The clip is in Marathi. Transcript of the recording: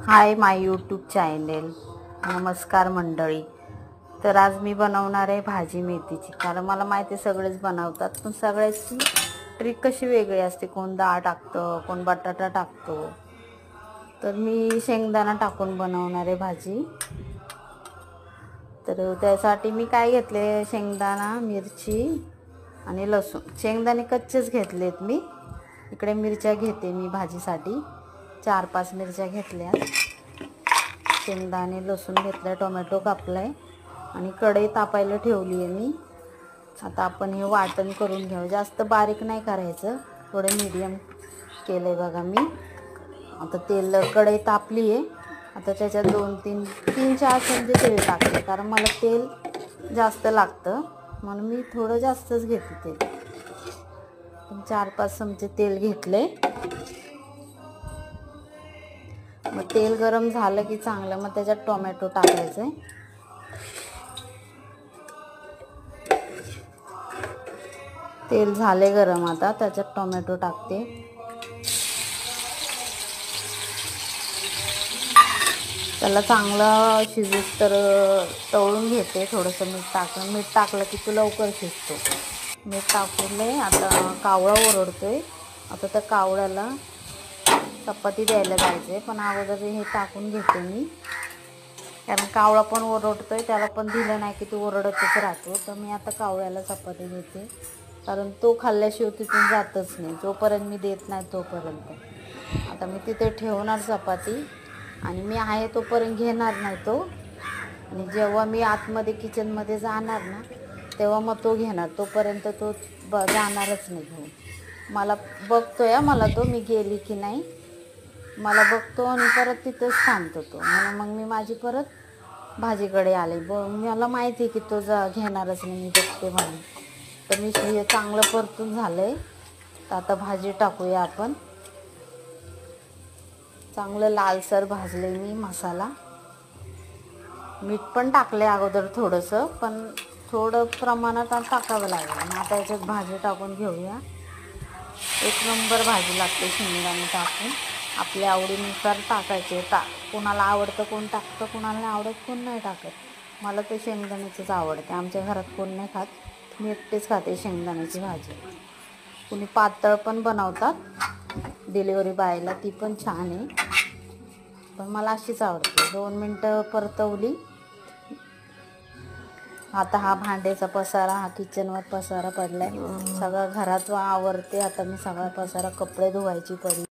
Hi my YouTube channel. नमस्कार मंडळी। तर आज मी बनवणार आहे भाजी मेथीची। कारण मला माहिती आहे सगळेच बनवतात, पण सगळ्याची ट्रिक कशी वेगळी असते। कोण डाळ टाकतं, कोण बटाटा टाकतो। तर मी शेंगदाणा टाकून बनवणार आहे भाजी। तर त्यासाठी मी काय घेतले, शेंगदाणा, मिरची आणि लसूण। शेंगदाणे कच्चेच घेतलेत मी। इकडे मिरच्या घेते मी भाजीसाठी। 4-5 मिरच्या घेतल्या, शेंगदाणे, लसूण घेतलं, टोमॅटो कापलाय आणि कढई तापायला ठेवली आहे मी। आता आपण हे वाटण करून घेऊ। जास्त बारीक नाही करायचं, थोडे मीडियम केलंय बघा मी। आता तेल, कढई तापली आहे। आता त्याच्यात 2-3-4 चमचे तेल टाकते, कारण मला तेल जास्त लागतं म्हणून मी थोडं जास्तच घेते तेल। 4-5 चमचे तेल घेतले। मग तेल गरम झालं की चांगलं, मग त्याच्यात टोमॅटो टाकायचे। तेल झाले गरम, आता त्याच्यात टोमॅटो टाकते। त्याला चांगलं शिजूस तर तळून घेते। थोडंसं मीठ टाकलं की तो लवकर शिजतो। मीठ टाकले, आता कावळा ओरडतोय। आता त्या कावळ्याला चपाती द्यायला जायचे, पण अगोदर हे टाकून घेते मी, कारण कावळा पण ओरडतोय। त्याला पण दिलं नाही की तो ओरडतच राहतो। तर मी आता कावळ्याला चपाती देते, कारण तो खाल्ल्याशिवाय तिथून जातच नाही, जोपर्यंत मी देत नाही तोपर्यंत। आता मी तिथे ठेवणार चपाती आणि मी आहे तोपर्यंत घेणार नाही तो, आणि जेव्हा मी आतमध्ये किचनमध्ये जाणार ना, तेव्हा मग तो घेणार। तोपर्यंत तो जाणारच नाही घेऊन। मला बघतोय, मला तो मी गेली की नाही मला बघतो आणि परत तिथंच थांबतो तो, म्हणून मग मी माझी परत भाजीकडे आले। मला माहिती आहे की तो घेणारच नाही, मी बघते म्हणून। तर मी हे चांगलं परतून झालंय। तर आता भाजी टाकूया आपण। चांगलं लालसर भाजले मी मसाला। मीठ पण टाकले अगोदर थोडंसं, पण थोडं प्रमाणात टाकावं लागेल। आणि आता याच्यात भाजी टाकून घेऊया। एक नंबर भाजी लागते शेंगदाणे टाकून। आपल्या आवडीनुसार टाकायचे। कोणाला आवडतं कोण टाकतं, कोणाला नाही आवडत कोण नाही टाकत। मला तर शेंगदाण्याचीच आवडते। आमच्या घरात कोण नाही खात, मी एकटेच खाते शेंगदाण्याची भाजी। कुणी पातळ पण बनवतात डिलिव्हरी बायला, ती पण छान आहे, पण मला अशीच आवडते। 2 मिनटं परतवली। आता हा भांड्याचा पसारा, हा किचनवर पसारा पडलाय, सगळं घरात आवरते। आता मी सगळा पसारा, कपडे धुवायची पडली।